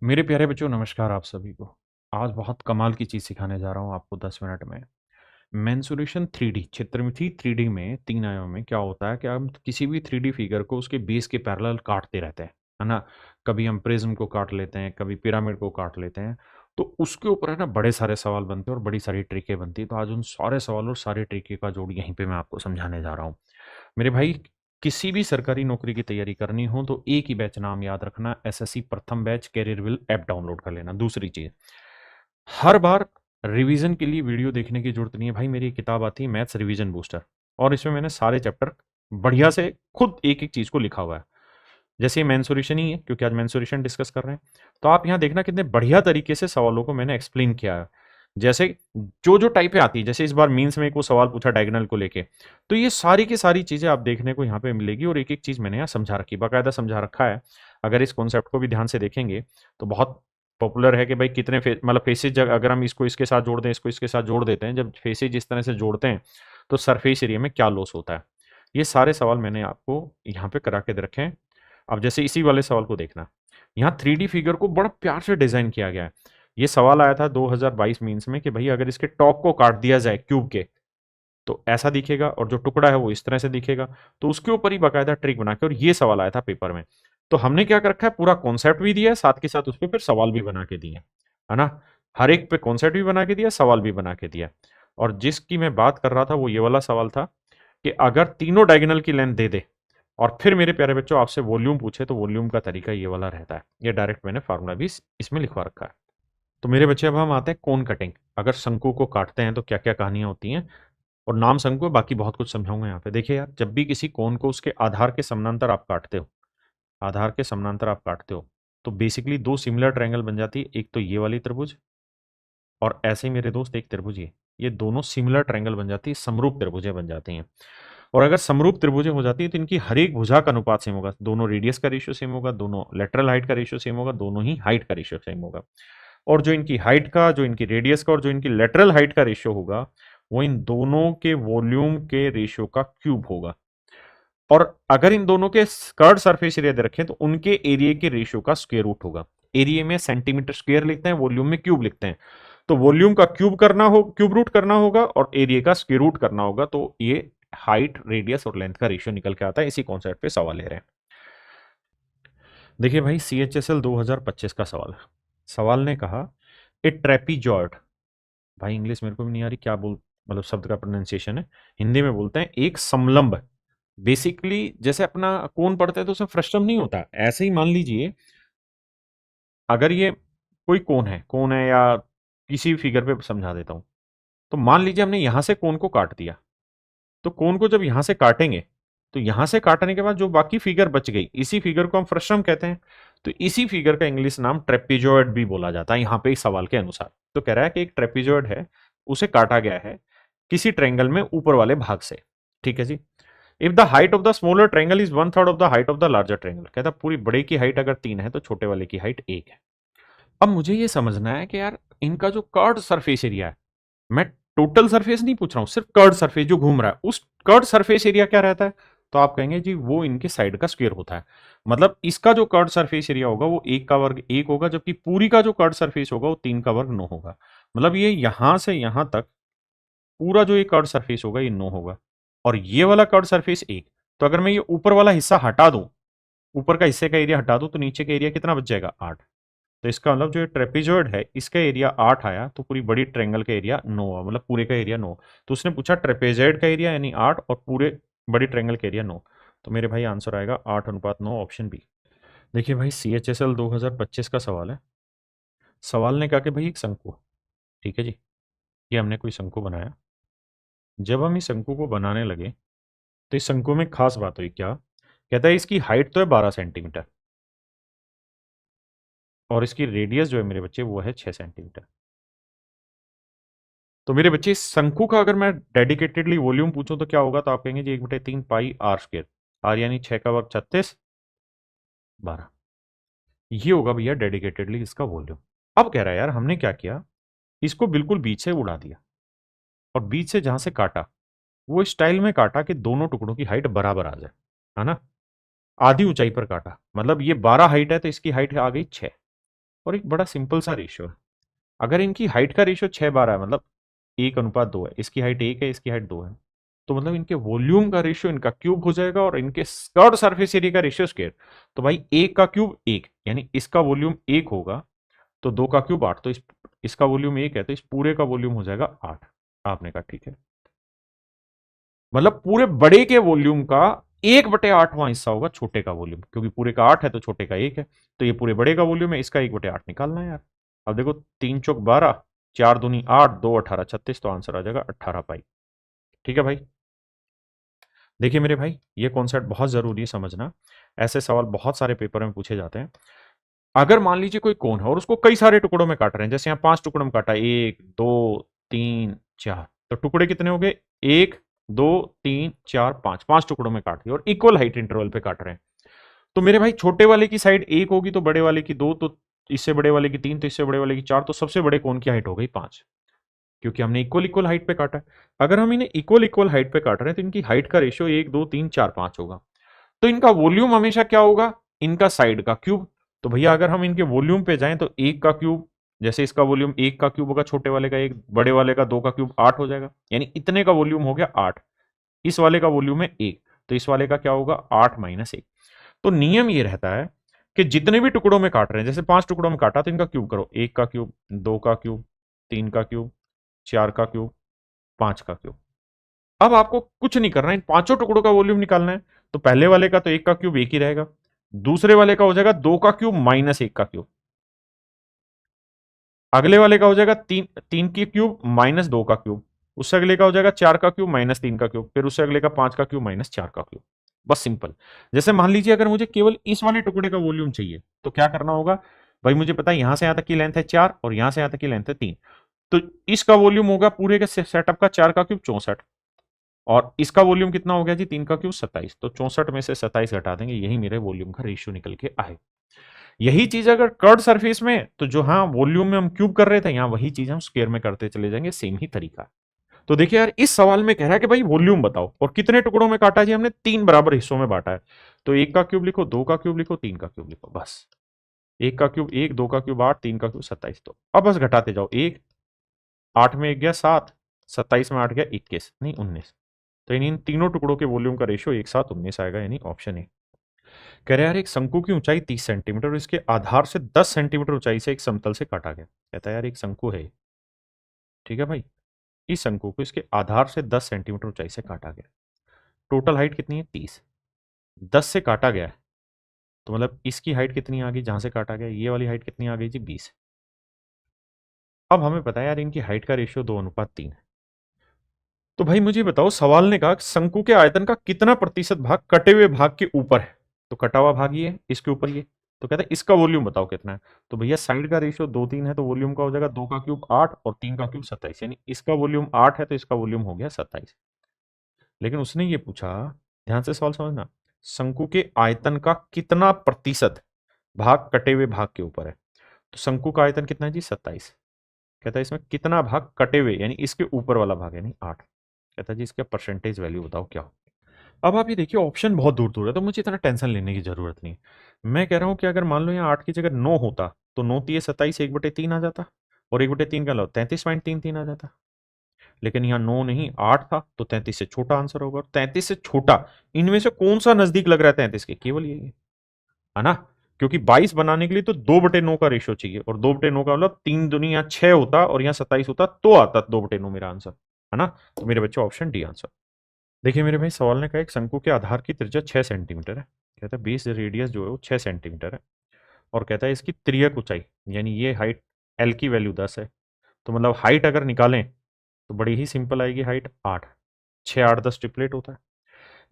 मेरे प्यारे बच्चों, नमस्कार आप सभी को। आज बहुत कमाल की चीज़ सिखाने जा रहा हूँ आपको 10 मिनट में। मेंसुरेशन 3D चित्रमिति 3D में 3 आयामों में क्या होता है कि हम किसी भी 3D फिगर को उसके बेस के पैरेलल काटते रहते हैं, है ना? कभी हम प्रिज़्म को काट लेते हैं, कभी पिरामिड को काट लेते हैं। तो उसके ऊपर है ना बड़े सारे सवाल बनते हैं और बड़ी सारी ट्रिकें बनती हैं। तो आज उन सारे सवाल और सारी ट्रिकें का जोड़ यहीं पे मैं आपको समझाने जा रहा हूँ। मेरे भाई, किसी भी सरकारी नौकरी की तैयारी करनी हो तो एक ही बैच नाम याद रखना, एसएससी प्रथम batch Careerwill app download कर लेना। दूसरी चीज़, हर बार रिवीजन के लिए वीडियो देखने की जरूरत नहीं है भाई। मेरी एक किताब आती है मैथ्स रिवीजन बूस्टर, और इसमें मैंने सारे चैप्टर बढ़िया से खुद एक एक चीज को लिखा हुआ है। जैसे ये मेंसुरेशन ही है, क्योंकि आज मेंसुरेशन डिस्कस कर रहे हैं, तो आप यहाँ देखना कितने बढ़िया तरीके से सवालों को मैंने एक्सप्लेन किया है। जैसे जो जो टाइपें आती है, जैसे इस बार मीन्स में एक वो सवाल पूछा डायगोनल को लेके, तो ये सारी की सारी चीजें आप देखने को यहाँ पे मिलेगी और एक एक चीज मैंने यहाँ समझा रखी, बाकायदा समझा रखा है। अगर इस कॉन्सेप्ट को भी ध्यान से देखेंगे तो बहुत पॉपुलर है कि भाई कितने मतलब फेसेज, अगर हम इसको इसके साथ जोड़ दें, इसको इसके साथ जोड़ देते हैं, जब फेसेज इस तरह से जोड़ते हैं तो सरफेस एरिया में क्या लॉस होता है। ये सारे सवाल मैंने आपको यहाँ पे करा के दे रखे हैं। अब जैसे इसी वाले सवाल को देखना, यहाँ 3D फिगर को बड़ा प्यार से डिजाइन किया गया है। ये सवाल आया था 2022 मीन्स में कि भाई अगर इसके टॉप को काट दिया जाए क्यूब के तो ऐसा दिखेगा और जो टुकड़ा है वो इस तरह से दिखेगा। तो उसके ऊपर ही बाकायदा ट्रिक बना के, और ये सवाल आया था पेपर में। तो हमने क्या कर रखा है, पूरा कॉन्सेप्ट भी दिया है, साथ के साथ उस पर फिर सवाल भी बना के दिए, है ना? हर एक पे कॉन्सेप्ट भी बना के दिया, सवाल भी बना के दिया। और जिसकी मैं बात कर रहा था वो ये वाला सवाल था कि अगर तीनों डायगोनल की लेंथ दे दे और फिर मेरे प्यारे बच्चों आपसे वॉल्यूम पूछे, तो वॉल्यूम का तरीका ये वाला रहता है। ये डायरेक्ट मैंने फार्मूला भी इसमें लिखवा रखा है। तो मेरे बच्चे, अब हम आते हैं कोन कटिंग। अगर शंकु को काटते हैं तो क्या क्या कहानियां होती हैं, और नाम शंकु है, बाकी बहुत कुछ समझाऊंगा यहाँ पे। देखिए यार, जब भी किसी कोन को उसके आधार के समानांतर आप काटते हो, आधार के समानांतर आप काटते हो, तो बेसिकली दो सिमिलर ट्रायंगल बन जाती है। एक तो ये वाली त्रिभुज, और ऐसे ही मेरे दोस्त एक त्रिभुज, ये दोनों सिमिलर ट्रायंगल बन जाती है, समरूप त्रिभुजें बन जाती हैं। और अगर समरूप त्रिभुजें हो जाती है तो इनकी हर एक भुजा का अनुपात सेम होगा, दोनों रेडियस का रेशियो सेम होगा, दोनों लेटरल हाइट का रेशियो सेम होगा, दोनों ही हाइट का रेशियो सेम होगा। और जो इनकी हाइट का, जो इनकी रेडियस का और जो इनकी लेटरल हाइट का रेशियो होगा, वो इन दोनों के वॉल्यूम के रेशियो का क्यूब होगा। और अगर इन दोनों के कर्ड सरफेस एरिया दे रखें तो उनके एरिया के रेशियो का स्क्वायर रूट होगा। एरिया में सेंटीमीटर स्क्वायर लिखते हैं, वॉल्यूम में क्यूब लिखते हैं। तो वॉल्यूम का क्यूब करना हो, क्यूब रूट करना होगा, और एरिया का स्क्वायर रूट करना होगा। तो ये हाइट, रेडियस और लेंथ का रेशियो निकल के आता है। इसी कॉन्सेप्ट पे सवाल ले रहे हैं। देखिए भाई, CHSL 2025 का सवाल है। सवाल ने कहा, ए ट्रेपीजॉइड, भाई इंग्लिश मेरे को भी नहीं आ रही क्या बोल, मतलब शब्द का प्रोनाउंसिएशन है। हिंदी में बोलते हैं एक समलंब। बेसिकली जैसे अपना कोण पढ़ते हैं तो उसमें फ्रस्टम नहीं होता, ऐसे ही मान लीजिए अगर ये कोई कोण है, या किसी भी फिगर पे समझा देता हूं। तो मान लीजिए हमने यहां से कोण को काट दिया, तो कोण को जब यहां से काटेंगे तो यहां से काटने के बाद जो बाकी फिगर बच गई, इसी फिगर को हम फ्रस्टम कहते हैं। तो इसी फिगर का इंग्लिश नाम ट्रेपीजॉइड भी बोला जाता है, यहां पे इस सवाल के अनुसार। तो कह रहा है कि एक ट्रेपीजॉइड है, उसे काटा गया है किसी ट्रायंगल में ऊपर वाले भाग से। ठीक है जी। If the height of the smaller triangle is 1/3 of the height of the larger triangle, कहता पूरी बड़े की हाइट अगर 3 है तो छोटे वाले की हाइट 1 है। अब मुझे ये समझना है कि यार इनका जो कर्ड सरफेस एरिया है, मैं टोटल सरफेस नहीं पूछ रहा हूं, सिर्फ कर्ड सरफेस जो घूम रहा है, उस कर्ड सरफेस एरिया क्या रहता है? तो आप कहेंगे जी वो इनके साइड का स्क्वायर होता है। मतलब इसका जो कर्ड सरफेस एरिया होगा वो 1 का वर्ग 1 होगा, जबकि पूरी का जो कर्ड सरफेस होगा वो 3 का वर्ग 9 होगा। मतलब ये यहां से यहां तक पूरा जो ये कर्ड सरफेस होगा ये 9 होगा, और ये वाला कर्ड सरफेस 1। तो अगर मैं ये ऊपर वाला हिस्सा हटा दूं, ऊपर का हिस्से का एरिया हटा दूं, तो नीचे का एरिया कितना बच जाएगा? 8। तो इसका मतलब जो ट्रेपीजॉइड है इसका एरिया 8 आया, तो पूरी बड़ी ट्रायंगल का एरिया 9 हुआ, मतलब पूरे का एरिया 9। तो उसने पूछा ट्रेपेजॉइड का एरिया यानी 8 और पूरे बड़ी ट्रायंगल का एरिया 9। तो मेरे भाई आंसर आएगा 8:9, ऑप्शन बी। देखिए भाई, CHSL 2025 का सवाल है। सवाल ने कहा कि भाई एक शंकु, ठीक है जी, ये हमने कोई शंकु बनाया। जब हम इस शंकु को बनाने लगे तो इस शंकु में खास बात हुई क्या? कहता है इसकी हाइट तो है 12 सेंटीमीटर, और इसकी रेडियस जो है मेरे बच्चे वो है 6 सेंटीमीटर। तो मेरे बच्चे, इस शंकु का अगर मैं डेडिकेटेडली वॉल्यूम पूछूं तो क्या होगा? तो आप कहेंगे जी 1/3 पाई आर स्क्वायर, आर यानी 6 का वर्ग 36, 12। ये होगा भैया डेडिकेटेडली इसका वॉल्यूम। अब कह रहा है यार हमने क्या किया, इसको बिल्कुल बीच से उड़ा दिया, और बीच से जहां से काटा वो स्टाइल में काटा कि दोनों टुकड़ों की हाइट बराबर आ जाए, है ना? आधी ऊंचाई पर काटा, मतलब ये 12 हाइट है तो इसकी हाइट आ गई 6। और एक बड़ा सिंपल सा रेशियो है। अगर इनकी हाइट का रेशियो 6/12 है, मतलब 1:2 है, इसकी हाइट 1 है, इसकी हाइट 2 है, तो मतलब इनके वॉल्यूम का रेशियो इनका क्यूब हो जाएगा और इनके कर्व सरफेस एरिया का रेशियो स्क्वायर। तो भाई 1 का क्यूब 1, यानी इसका वॉल्यूम 1 होगा, तो 2 का क्यूब 8, तो इसका वॉल्यूम 1 है, तो इस पूरे का वॉल्यूम हो जाएगा 8। आपने कहा ठीक है, मतलब पूरे बड़े के वॉल्यूम का 1/8वां हिस्सा होगा छोटे का वॉल्यूम, क्योंकि पूरे का 8 है तो छोटे का 1 है, तो ये पूरे बड़े का वॉल्यूम है, इसका 1/8 निकालना है यार। अब देखो 3 चौक 12, 4 दूनी 8, 2 18 36, तो आंसर आ जाएगा 18 पाई। ठीक है भाई। देखिए मेरे भाई, ये कॉन्सेप्ट बहुत जरूरी है समझना, ऐसे सवाल बहुत सारे पेपर में पूछे जाते हैं। अगर मान लीजिए कोई कोन है और उसको कई सारे टुकड़ों में काट रहे हैं, जैसे यहाँ 5 टुकड़ों में काटा, 1 2 3 4, तो टुकड़े कितने हो गए, 1 2 3 4 5, 5 टुकड़ों में काट दिया और इक्वल हाइट इंटरवल पे काट रहे हैं। तो मेरे भाई छोटे वाले की साइड 1 होगी, तो बड़े वाले की 2, तो इससे बड़े वाले की 3, तो इससे बड़े वाले की 4, तो सबसे बड़े कोन की हाइट हो गई 5, क्योंकि हमने इक्वल इक्वल हाइट पे काटा है। अगर हम इन्हें इक्वल इक्वल हाइट पे काट रहे हैं, तो इनकी हाइट का रेशियो 1 2 3 4 5 होगा। तो इनका वॉल्यूम हमेशा क्या होगा, इनका साइड का क्यूब। तो भैया अगर हम इनके वॉल्यूम पे जाएं, तो 1 का क्यूब, जैसे इसका वॉल्यूम 1 का क्यूब होगा, छोटे वाले का 1, बड़े वाले का 2 का क्यूब 8 हो जाएगा, यानी इतने का वॉल्यूम हो गया 8। इस वाले का वॉल्यूम है 1, तो इस वाले का क्या होगा, 8 माइनस 1। तो नियम ये रहता है कि जितने भी टुकड़ों में काट रहे हैं, जैसे 5 टुकड़ों में काटा, तो इनका क्यूब करो, 1 का क्यूब, 2 का क्यूब, 3 का क्यूब, 4 का क्यूब, 5 का क्यूब। अब आपको कुछ नहीं करना है, इन पांचों टुकड़ों का वॉल्यूम निकालना है। तो पहले वाले का तो 1 का क्यूब 1 ही रहेगा, दूसरे वाले का हो जाएगा 2 का क्यूब माइनस 1 का क्यूब, अगले वाले का हो जाएगा 3 की क्यूब माइनस 2 का क्यूब, उससे अगले का हो जाएगा 4 का क्यूब माइनस 3 का क्यूब, फिर उससे अगले का 5 का क्यूब माइनस 4 का क्यूब। बस सिंपल। जैसे मान लीजिए अगर मुझे केवल इस वाले टुकड़े का वॉल्यूम चाहिए, तो क्या करना होगा, भाई मुझे पता है यहां से यहां तक की लेंथ है 4 और यहां से यहां तक की लेंथ है 3, तो इसका वॉल्यूम होगा पूरे के सेटअप का 4 का क्यूब 64, और इसका वॉल्यूम कितना हो गया जी, 3 का क्यूब 27, तो 64 में से 27 घटा देंगे, यही मेरे वॉल्यूम का रेशियो निकल के आए। यही चीज अगर कर्ड सरफेस में, तो जो हाँ वॉल्यूम में हम क्यूब कर रहे थे, यहाँ वही चीज हम स्क्वायर में करते चले जाएंगे, सेम ही तरीका। तो देखिए यार, इस सवाल में कह रहा है कि भाई वॉल्यूम बताओ और कितने टुकड़ों में काटा जी, हमने 3 बराबर हिस्सों में बांटा है। तो 1 का क्यूब लिखो, 2 का क्यूब लिखो, 3 का क्यूब लिखो, बस। 1 का क्यूब 1, 2 का क्यूब 8, 3 का क्यूब 27, तो अब बस घटाते जाओ, 1 8 में 1 गया 7, 27 में 8 गया 21, नहीं 19, तो इन तीनों टुकड़ों के वॉल्यूम का रेशियो एक साथ 19 आएगा, यानी ऑप्शन ए। कह रहे यार, एक शंकु की ऊंचाई 30 सेंटीमीटर और इसके आधार से 10 सेंटीमीटर ऊंचाई से एक समतल से काटा गया। कहता है यार एक शंकु है, ठीक है भाई, इस शंकु को इसके आधार से 10 सेंटीमीटर ऊंचाई से काटा गया, टोटल हाइट कितनी है 30, 10 से काटा गया है, तो मतलब इसकी हाइट कितनी आ गई जहां से काटा गया, ये वाली हाइट कितनी आ गई जी 20। अब हमें पता है यार इनकी हाइट का रेशियो 2:3 है। तो भाई मुझे बताओ, सवाल ने कहा शंकु के आयतन का कितना प्रतिशत भाग कटे हुए भाग के ऊपर है, तो कटा हुआ भाग ये है, इसके ऊपर ये, तो कहता है इसका वॉल्यूम बताओ कितना है। तो भैया साइड का रेशियो 2:3 है, तो वॉल्यूम का हो जाएगा 2 का क्यूब 8 और 3 का क्यूब 27, यानी इसका वॉल्यूम 8 है, तो इसका वॉल्यूम हो गया 27। लेकिन उसने ये पूछा, ध्यान से सवाल समझना, शंकु के आयतन का कितना प्रतिशत भाग कटे हुए भाग के ऊपर है। तो शंकु का आयतन कितना है जी 27, कहता है इसमें कितना भाग कटे हुए, यानी इसके ऊपर वाला भाग, यानी 8, कहता है जी इसका परसेंटेज वैल्यू बताओ क्या हो। अब आप ये देखिए, ऑप्शन बहुत दूर दूर है, तो मुझे इतना टेंशन लेने की जरूरत नहीं। मैं कह रहा हूं कि अगर मान लो यहाँ 8 की जगह 9 होता, तो 9×3 = 27, 1/3 आ जाता, और 1/3 का लो 33.33 आ जाता। लेकिन यहाँ 9 नहीं 8 था, तो 33 से छोटा आंसर होगा, 33 से छोटा इनमें से कौन सा नजदीक लग रहा है 33 के, केवल यही है ना, क्योंकि 22 बनाने के लिए तो 2/9 का रेशियो चाहिए, और 2/9 का मतलब 3 दूनी यहाँ 6 होता और यहाँ 27 होता, तो आता 2/9 मेरा आंसर, है ना। तो मेरे बच्चों ऑप्शन डी आंसर। देखिए मेरे भाई, सवाल ने कहा एक शंकु के आधार की त्रिज्या 6 सेंटीमीटर है, कहता है बेस रेडियस जो है वो 6 सेंटीमीटर है, और कहता है इसकी त्रियक ऊंचाई, यानी ये हाइट एल की वैल्यू 10 है, तो मतलब हाइट अगर निकालें तो बड़ी ही सिंपल आएगी, हाइट 8, 6 8 10 ट्रिपलेट होता है।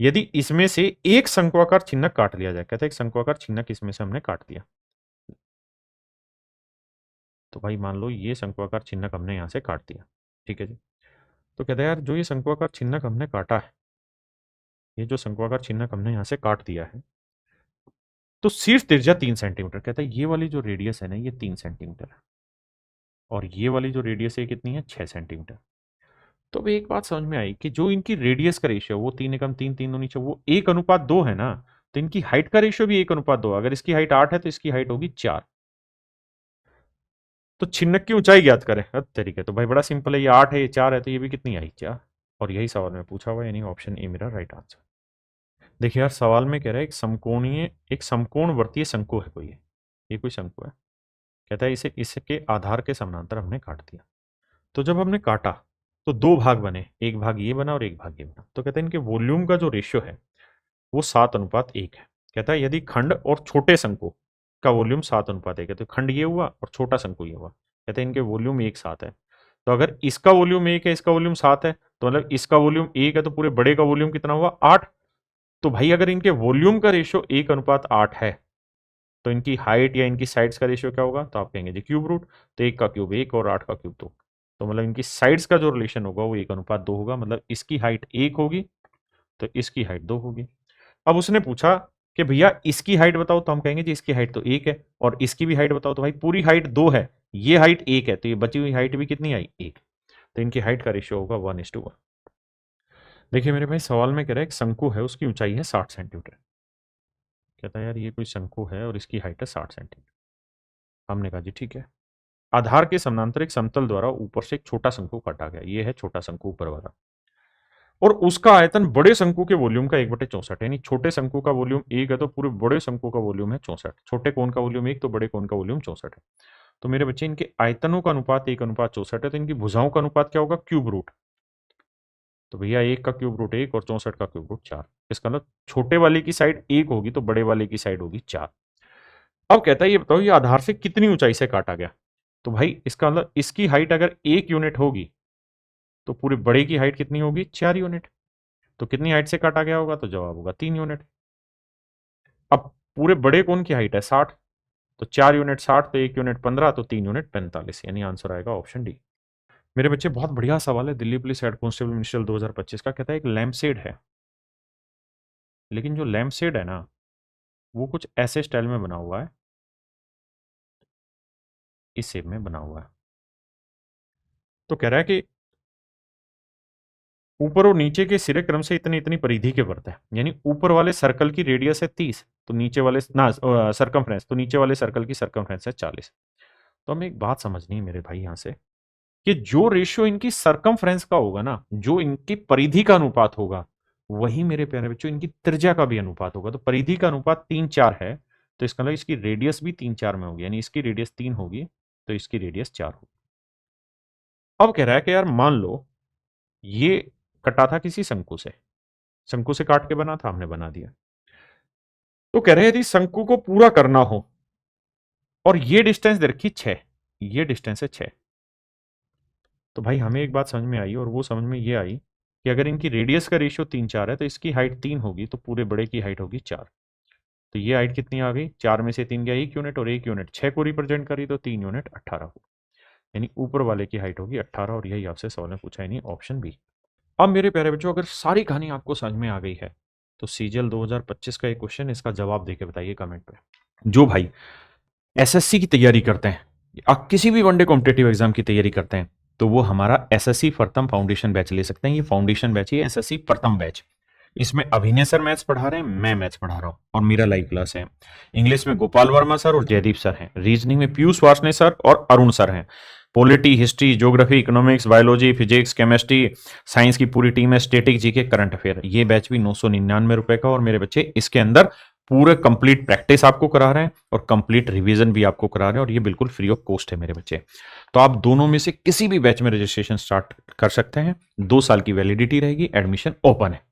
यदि इसमें से एक शंक्वाकार छिन्नक काट लिया जाए, कहता है एक शंक्वाकार छिन्नक इसमें से हमने काट दिया, तो भाई मान लो ये शंक्वाकार छिन्नक हमने यहां से काट दिया, ठीक है जी। तो कहता है यार जो ये शंक्वाकार छिन्नक हमने काटा है, ये जो शंक्वाकार छिन्नक हमने यहां से काट दिया है, तो शीर्ष त्रिज्या 3 सेंटीमीटर, कहता है ये वाली जो रेडियस है ना ये 3 सेंटीमीटर है, और ये वाली जो रेडियस है कितनी है 6 सेंटीमीटर। तो अब एक बात समझ में आई कि जो इनकी रेडियस का रेशियो वो 3 × 3 3 दूनी 6, वो 1:2 है ना, तो इनकी हाइट का रेशियो भी 1:2, अगर इसकी हाइट 8 है तो इसकी हाइट होगी 4, तो छिन्नक की ऊंचाई ज्ञात करें। तरीके तो भाई बड़ा सिंपल है, ये 8 है, ये 4 है, तो ये भी कितनी आई 4। और यही सवाल में पूछा हुआ, यानी ऑप्शन ए मेरा राइट आंसर। देखिए यार, सवाल में कह रहा है एक समकोणवर्तीय शंकु है कोई, ये कोई शंकु है। कहता है इसे इसके आधार के समानांतर हमने काट दिया। तो जब हमने काटा तो दो भाग बने, एक भाग ये बना और एक भाग ये बना। तो कहते हैं इनके वॉल्यूम का जो रेशियो है वो 7:1 है। कहता है यदि खंड और छोटे शंकु का वॉल्यूम 7:1 है, तो खंड ये हुआ और छोटा शंकु ये हुआ। कहते हैं इनके वॉल्यूम एक साथ है। तो अगर इसका वॉल्यूम 1 है, इसका वॉल्यूम 7 है, तो मतलब इसका वॉल्यूम 1 है, तो पूरे बड़े का वॉल्यूम कितना हुआ 8। तो भाई अगर इनके वॉल्यूम का रेशियो 1:8 है, तो इनकी हाइट या इनकी साइड्स का रेशियो क्या होगा? तो आप कहेंगे जी क्यूब रूट। तो 1 का क्यूब 1 और 8 का क्यूब 2। तो मतलब इनकी साइड्स का जो रिलेशन होगा वो 1:2 होगा। मतलब इसकी हाइट 1 होगी तो इसकी हाइट 2 होगी। अब उसने पूछा कि भैया इसकी हाइट बताओ, तो हम कहेंगे जी इसकी हाइट तो 1 है, और इसकी भी हाइट बताओ, तो भाई पूरी हाइट 2 है, ये हाइट 1 है, तो ये बची हुई हाइट भी कितनी आई 1। तो इनकी हाइट का रेशियो होगा 1:1। देखिए मेरे भाई, सवाल में कह रहा है एक शंकु है, उसकी ऊंचाई है 60 सेंटीमीटर। कहता है यार ये कोई शंकु है और इसकी हाइट है 60 सेंटीमीटर। हमने कहा जी ठीक है। आधार के समानांतर एक समतल द्वारा ऊपर से एक छोटा शंकु काटा गया, ये है छोटा शंकु ऊपर वाला, और उसका आयतन बड़े शंकु के वॉल्यूम का 1/64 है। यानी छोटे शंकु का वॉल्यूम 1 है तो पूरे बड़े शंकु का वॉल्यूम है 64। छोटे कोण का वॉल्यूम 1 तो बड़े कोण का वॉल्यूम 64 है। तो मेरे बच्चे इनके आयतनों का अनुपात 1:64 है, तो इनकी भुजाओं का अनुपात क्या होगा? Cube root. तो भैया 1 का क्यूब रूट 1 और 64 का क्यूब रूट 4। इसका मतलब छोटे वाले की साइड 1 होगी तो बड़े वाले की साइड होगी 4। अब कहता है ये बताओ ये आधार से कितनी ऊंचाई से काटा गया? तो भाई इसका मतलब इसकी हाइट अगर 1 यूनिट होगी तो पूरे बड़े की हाइट कितनी होगी? 4 यूनिट। तो कितनी हाइट से काटा गया होगा? तो जवाब होगा 3 यूनिट। अब पूरे बड़े कोण की हाइट है 60, तो 4 यूनिट 60, तो 1 यूनिट 15, तो 3 यूनिट 45। यानी आंसर आएगा ऑप्शन डी। मेरे बच्चे बहुत बढ़िया सवाल है, Delhi police head constable ministerial 2025 का। कहता है एक लैंप शेड है, लेकिन जो लैंप शेड है ना वो कुछ ऐसे स्टाइल में बना हुआ है, इस शेप में बना हुआ है। तो कह रहा है कि ऊपर और नीचे के सिरे क्रम से इतनी इतनी परिधि के वर्त है। यानी ऊपर वाले सर्कल की रेडियस है 30, तो नीचे वाले ना सरकमफ्रेंस, तो नीचे वाले सर्कल की सरकमफ्रेंस है 40। तो हमें एक बात समझनी है मेरे भाई, यहां से कि जो रेशियो इनकी सरकमफ्रेंस का होगा ना, जो इनकी परिधि का अनुपात होगा, वही मेरे प्यारे बच्चों इनकी त्रिज्या का भी अनुपात होगा। तो परिधि का अनुपात 3:4 है, तो इसका मतलब इसकी रेडियस भी 3:4 में होगी। यानी इसकी रेडियस 3 होगी तो इसकी रेडियस 4 होगी। अब कह रहा है कि यार मान लो ये कटा था किसी शंकु से, शंकु से काट के बना था, हमने बना दिया। तो कह रहे हैं यदि शंकु को पूरा करना हो और ये डिस्टेंस दे रखी 6, ये डिस्टेंस है 6, तो भाई हमें एक बात समझ में आई, और वो समझ में ये आई कि अगर इनकी रेडियस का रेशियो 3:4 है तो इसकी हाइट 3 होगी तो पूरे बड़े की हाइट होगी 4। तो ये हाइट कितनी आ गई? 4 में से 3 गया 1 यूनिट, और 1 यूनिट 6 को रिप्रेजेंट करी, तो 3 यूनिट 18 हो। यानी ऊपर वाले की हाइट होगी 18, और यही आपसे सवाल में पूछा, यानी ऑप्शन बी। अब मेरे प्यारे बच्चों, अगर सारी कहानी आपको समझ में आ गई है तो सीजीएल 2025 का एक क्वेश्चन, इसका जवाब देके बताइए कमेंट पे। जो भाई एसएससी की तैयारी करते हैं, आप किसी भी वनडे कॉम्पिटेटिव एग्जाम की तैयारी करते हैं, तो वो हमारा एसएससी प्रथम फाउंडेशन बैच ले सकते हैं। ये फाउंडेशन बैच है, एसएससी प्रथम बैच। इसमें अभिनय सर मैथ्स पढ़ा रहे हैं, मैं मैथ्स पढ़ा रहा हूँ, और मेरा लाइव क्लास है। इंग्लिश में गोपाल वर्मा सर और जयदीप सर हैं। रीजनिंग में पीयूष वार्ष्णेय सर और अरुण सर हैं। Polity, history, geography, economics, biology, physics, chemistry, science की पूरी टीम है, स्टेटिक, जीके, करंट अफेयर। ये बैच भी 999 रुपए का, और मेरे बच्चे इसके अंदर पूरे कंप्लीट प्रैक्टिस आपको करा रहे हैं और कंप्लीट रिवीजन भी आपको करा रहे हैं, और ये बिल्कुल फ्री ऑफ कॉस्ट है मेरे बच्चे। तो आप दोनों में से किसी भी बैच में रजिस्ट्रेशन स्टार्ट कर सकते हैं। 2 साल की वैलिडिटी रहेगी, एडमिशन ओपन है।